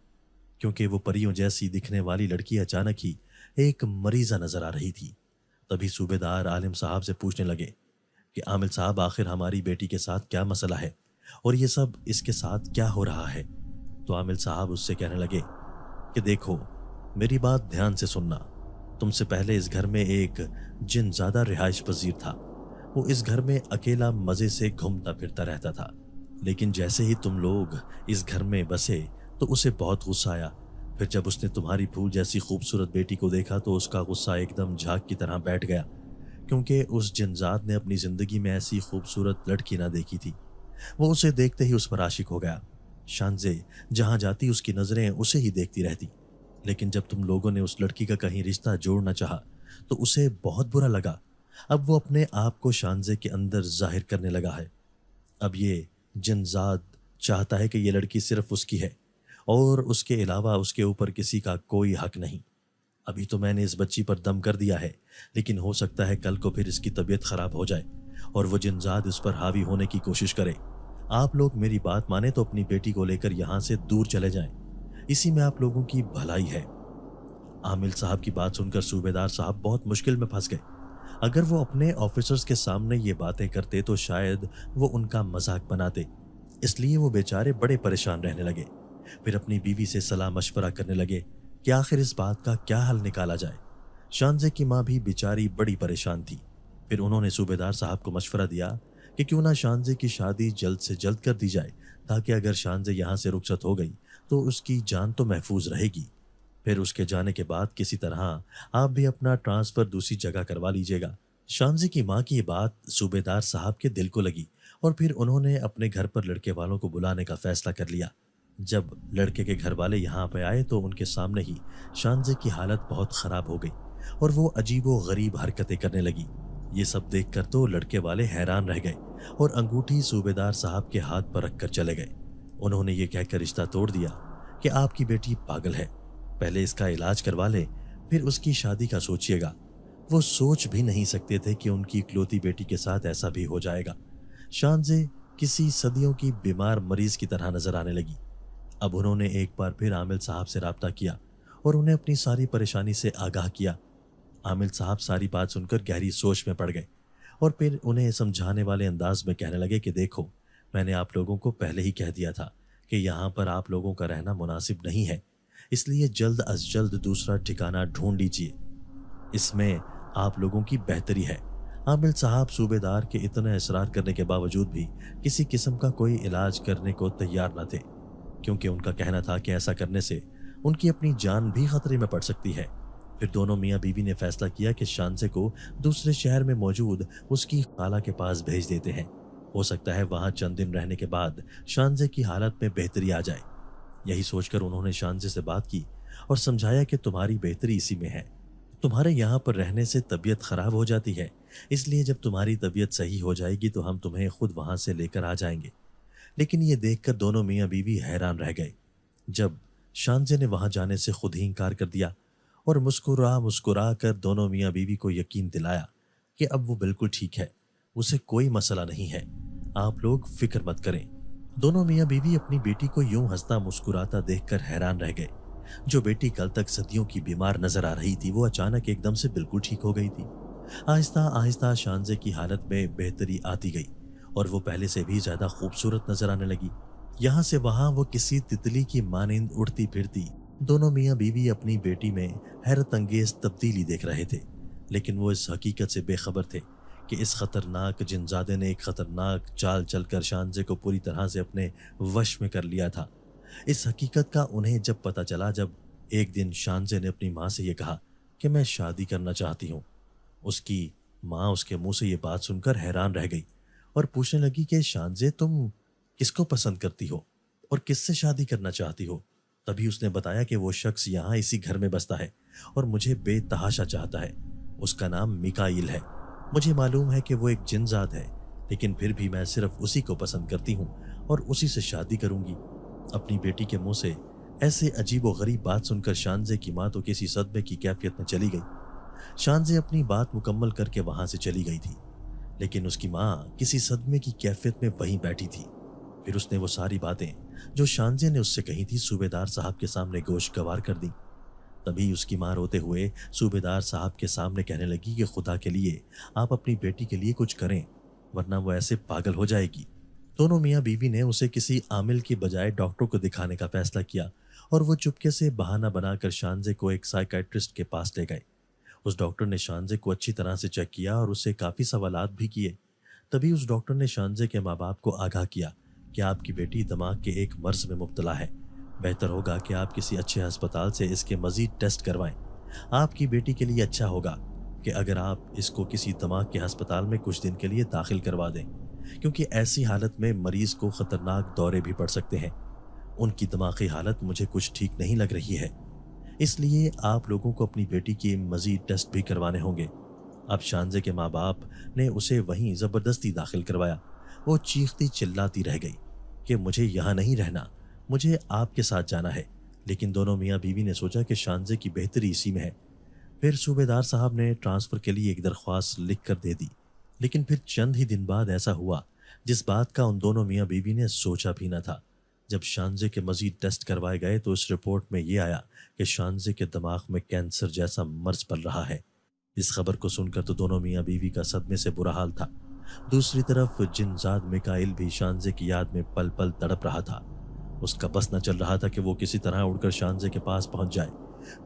क्योंकि वो परियों जैसी दिखने वाली लड़की अचानक ही एक मरीजा नजर आ रही थी। तभी सूबेदार आलिम साहब से पूछने लगे कि आमिल साहब, आखिर हमारी बेटी के साथ क्या मसला है और ये सब इसके साथ क्या हो रहा है? तो आमिल साहब उससे कहने लगे कि देखो, मेरी बात ध्यान से सुनना। तुमसे पहले इस घर में एक जिन ज्यादा रिहाइश पजीर था। वो इस घर में अकेला मजे से घूमता फिरता रहता था, लेकिन जैसे ही तुम लोग इस घर में बसे तो उसे बहुत गुस्सा आया। फिर जब उसने तुम्हारी फूल जैसी खूबसूरत बेटी को देखा तो उसका गुस्सा एकदम झाग की तरह बैठ गया, क्योंकि उस जिनजात ने अपनी जिंदगी में ऐसी खूबसूरत लड़की ना देखी थी। वो उसे देखते ही उस पर आशिक हो गया। शानज़े जहां जाती उसकी नजरें उसे ही देखती रहती। लेकिन जब तुम लोगों ने उस लड़की का कहीं रिश्ता जोड़ना चाहा तो उसे बहुत बुरा लगा। अब वो अपने आप को शानज़े के अंदर जाहिर करने लगा है। अब ये जिनजात चाहता है कि ये लड़की सिर्फ उसकी है और उसके अलावा उसके ऊपर किसी का कोई हक नहीं। अभी तो मैंने इस बच्ची पर दम कर दिया है, लेकिन हो सकता है कल को फिर इसकी तबीयत खराब हो जाए और वो जिनजात इस पर हावी होने की कोशिश करे। आप लोग मेरी बात माने तो अपनी बेटी को लेकर यहाँ से दूर चले जाएं। इसी में आप लोगों की भलाई है। आमिल साहब की बात सुनकर सूबेदार साहब बहुत मुश्किल में फंस गए। अगर वो अपने ऑफिसर्स के सामने ये बातें करते तो शायद वो उनका मजाक बनाते, इसलिए वो बेचारे बड़े परेशान रहने लगे। फिर अपनी बीवी से सलाह मशवरा करने लगे कि आखिर इस बात का क्या हल निकाला जाए। शानज़े की माँ भी बेचारी बड़ी परेशान थी। फिर उन्होंने सूबेदार साहब को मशवरा दिया कि क्यों ना शानज़े की शादी जल्द से जल्द कर दी जाए, ताकि अगर शानज़े यहाँ से रुखसत हो गई तो उसकी जान तो महफूज रहेगी। फिर उसके जाने के बाद किसी तरह आप भी अपना ट्रांसफर दूसरी जगह करवा लीजिएगा। शानज़ी की माँ की ये बात सूबेदार साहब के दिल को लगी और फिर उन्होंने अपने घर पर लड़के वालों को बुलाने का फैसला कर लिया। जब लड़के के घर वाले यहाँ पे आए तो उनके सामने ही शानज़े की हालत बहुत ख़राब हो गई और वो अजीबो गरीब हरकतें करने लगी। ये सब देखकर तो लड़के वाले हैरान रह गए और अंगूठी सूबेदार साहब के हाथ पर रखकर चले गए। उन्होंने ये कहकर रिश्ता तोड़ दिया कि आपकी बेटी पागल है, पहले इसका इलाज करवा ले, फिर उसकी शादी का सोचिएगा। वो सोच भी नहीं सकते थे कि उनकी इकलौती बेटी के साथ ऐसा भी हो जाएगा। शानज़े किसी सदियों की बीमार मरीज की तरह नजर आने लगी। अब उन्होंने एक बार फिर आमिल साहब से राब्ता किया और उन्हें अपनी सारी परेशानी से आगाह किया। आमिल साहब सारी बात सुनकर गहरी सोच में पड़ गए और फिर उन्हें समझाने वाले अंदाज में कहने लगे कि देखो, मैंने आप लोगों को पहले ही कह दिया था कि यहाँ पर आप लोगों का रहना मुनासिब नहीं है, इसलिए जल्द अज जल्द दूसरा ठिकाना ढूंढ लीजिए, इसमें आप लोगों की बेहतरी है। आमिल साहब सूबेदार के इतना इसरार करने के बावजूद भी किसी किस्म का कोई इलाज करने को तैयार न थे, क्योंकि उनका कहना था कि ऐसा करने से उनकी अपनी जान भी खतरे में पड़ सकती है। फिर दोनों मियाँ बीवी ने फैसला किया कि शानज़े को दूसरे शहर में मौजूद उसकी खाला के पास भेज देते हैं। हो सकता है वहां चंद दिन रहने के बाद शानज़े की हालत में बेहतरी आ जाए। यही सोचकर उन्होंने शानज़े से बात की और समझाया कि तुम्हारी बेहतरी इसी में है। तुम्हारे यहाँ पर रहने से तबीयत खराब हो जाती है, इसलिए जब तुम्हारी तबीयत सही हो जाएगी तो हम तुम्हें खुद वहां से लेकर आ जाएंगे। लेकिन ये देखकर दोनों मियाँ बीवी हैरान रह गए जब शानजे ने वहां जाने से खुद ही इनकार कर दिया और मुस्कुरा मुस्कुरा कर दोनों मियाँ बीवी को यकीन दिलाया कि अब वो बिल्कुल ठीक है, उसे कोई मसला नहीं है, आप लोग फिक्र मत करें। दोनों मियाँ बीवी अपनी बेटी को यूं हंसता मुस्कुराता देखकर हैरान रह गए। जो बेटी कल तक सदियों की बीमार नजर आ रही थी, वो अचानक एकदम से बिल्कुल ठीक हो गई थी। आहिस्ता आहिस्ता शानजे की हालत में बेहतरी आती गई और वो पहले से भी ज्यादा खूबसूरत नजर आने लगी। यहाँ से वहां वो किसी तितली की मानिंद उड़ती फिरती। दोनों मियाँ बीवी अपनी बेटी में हैरत अंगेज तब्दीली देख रहे थे, लेकिन वो इस हकीकत से बेखबर थे कि इस खतरनाक जिनजादे ने एक खतरनाक चाल चलकर शानजे को पूरी तरह से अपने वश में कर लिया था। इस हकीकत का उन्हें जब पता चला, जब एक दिन शानजे ने अपनी माँ से ये कहा कि मैं शादी करना चाहती हूँ। उसकी माँ उसके मुंह से ये बात सुनकर हैरान रह गई और पूछने लगी कि शानजे, तुम किसको पसंद करती हो और किससे शादी करना चाहती हो? तभी उसने बताया कि वो शख्स यहाँ इसी घर में बसता है और मुझे बेतहाशा चाहता है। उसका नाम मिकाइल है। मुझे मालूम है कि वो एक जिनजात है, लेकिन फिर भी मैं सिर्फ उसी को पसंद करती हूँ और उसी से शादी करूंगी। अपनी बेटी के मुंह से ऐसे अजीब व गरीब बात सुनकर शानजे की माँ तो किसी सदमे की कैफियत में चली गई। शानजे अपनी बात मुकम्मल करके वहां से चली गई थी, लेकिन उसकी माँ किसी सदमे की कैफियत में वहीं बैठी थी। फिर उसने वो सारी बातें जो शानजे ने उससे कही थी सूबेदार साहब के सामने गोश्तगवार कर दी। तभी उसकी माँ रोते हुए सूबेदार साहब के सामने कहने लगी कि खुदा के लिए आप अपनी बेटी के लिए कुछ करें, वरना वो ऐसे पागल हो जाएगी। दोनों मियाँ बीवी ने उसे किसी आमिल की बजाय डॉक्टर को दिखाने का फैसला किया और वो चुपके से बहाना बनाकर शानजे को एक साइकाइट्रिस्ट के पास ले गए। उस डॉक्टर ने शानजे को अच्छी तरह से चेक किया और उससे काफ़ी सवालात भी किए। तभी उस डॉक्टर ने शानजे के माँ बाप को आगाह किया कि आपकी बेटी दिमाग के एक मर्ज में मुब्तला है। बेहतर होगा कि आप किसी अच्छे अस्पताल से इसके मजीद टेस्ट करवाएं। आपकी बेटी के लिए अच्छा होगा कि अगर आप इसको किसी दिमाग के अस्पताल में कुछ दिन के लिए दाखिल करवा दें, क्योंकि ऐसी हालत में मरीज को खतरनाक दौरे भी पड़ सकते हैं। उनकी दिमागी हालत मुझे कुछ ठीक नहीं लग रही है, इसलिए आप लोगों को अपनी बेटी के मजीद टेस्ट भी करवाने होंगे। अब शानजे के माँ बाप ने उसे वहीं ज़बरदस्ती दाखिल करवाया। वो चीखती चिल्लाती रह गई कि मुझे यहाँ नहीं रहना, मुझे आपके साथ जाना है। लेकिन दोनों मियाँ बीवी ने सोचा कि शानजे की बेहतरी इसी में है। फिर सूबेदार साहब ने ट्रांसफ़र के लिए एक दरख्वास्त लिख कर दे दी। लेकिन फिर चंद ही दिन बाद ऐसा हुआ जिस बात का उन दोनों मियाँ बीवी ने सोचा भी न था। जब शानजे के मजीद टेस्ट करवाए गए तो उस रिपोर्ट में ये आया कि शानजे के दिमाग में कैंसर जैसा मर्ज पल रहा है। इस खबर को सुनकर तो दोनों मियाँ बीवी का सदमे से बुरा हाल था। दूसरी तरफ जिनजाद मिकाइल भी शानजे की याद में पल पल तड़प रहा था। उसका बस न चल रहा था कि वो किसी तरह उड़कर शानजे के पास पहुंच जाए।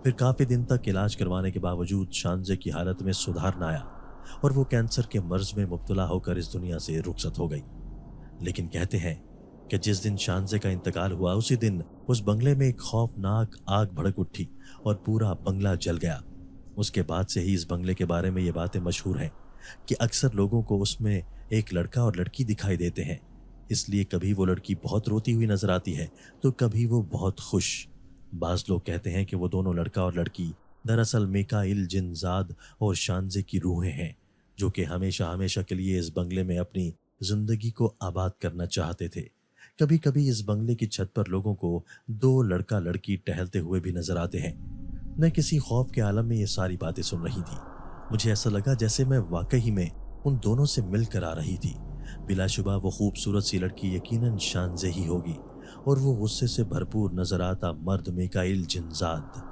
फिर काफ़ी दिन तक इलाज करवाने के बावजूद शानजे की हालत में सुधार न आया और वो कैंसर के मर्ज में मुब्तला होकर इस दुनिया से रुखसत हो गई। लेकिन कहते हैं कि जिस दिन शानजे का इंतकाल हुआ उसी दिन उस बंगले में एक खौफनाक आग भड़क उठी और पूरा बंगला जल गया। उसके बाद से ही इस बंगले के बारे में ये बातें मशहूर हैं कि अक्सर लोगों को उसमें एक लड़का और लड़की दिखाई देते हैं। इसलिए कभी वो लड़की बहुत रोती हुई नजर आती है तो कभी वो बहुत खुश। बाज लोग कहते हैं कि वो दोनों लड़का और लड़की दरअसल मिकाइल जिनजाद और शानजे की रूहें हैं, जो कि हमेशा हमेशा के लिए इस बंगले में अपनी जिंदगी को आबाद करना चाहते थे। कभी कभी इस बंगले की छत पर लोगों को दो लड़का लड़की टहलते हुए भी नजर आते हैं। मैं किसी खौफ के आलम में ये सारी बातें सुन रही थी। मुझे ऐसा लगा जैसे मैं वाकई में उन दोनों से मिलकर आ रही थी। बिलाशुबा वो खूबसूरत सी लड़की यकीनन शानजे ही होगी और वो गुस्से से भरपूर नजर आता मर्द मिकाइल जिनजाद।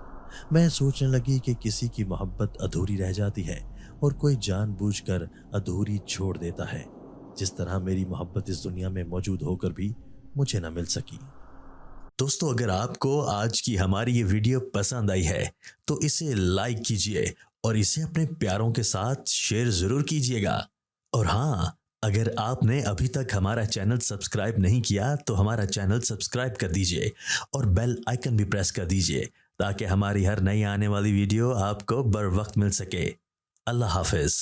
मैं सोचने लगी कि किसी की मोहब्बत अधूरी रह जाती है और कोई जानबूझकर अधूरी छोड़ देता है, जिस तरह मेरी मोहब्बत इस दुनिया में मौजूद होकर भी मुझे न मिल सकी। दोस्तों, अगर आपको आज की हमारी ये वीडियो पसंद आई है तो इसे लाइक कीजिए और इसे अपने प्यारों के साथ शेयर जरूर कीजिएगा। और हाँ, अगर आपने अभी तक हमारा चैनल सब्सक्राइब नहीं किया तो हमारा चैनल सब्सक्राइब कर दीजिए और बेल आइकन भी प्रेस कर दीजिए ताकि हमारी हर नई आने वाली वीडियो आपको बर वक्त मिल सके। अल्लाह हाफिज।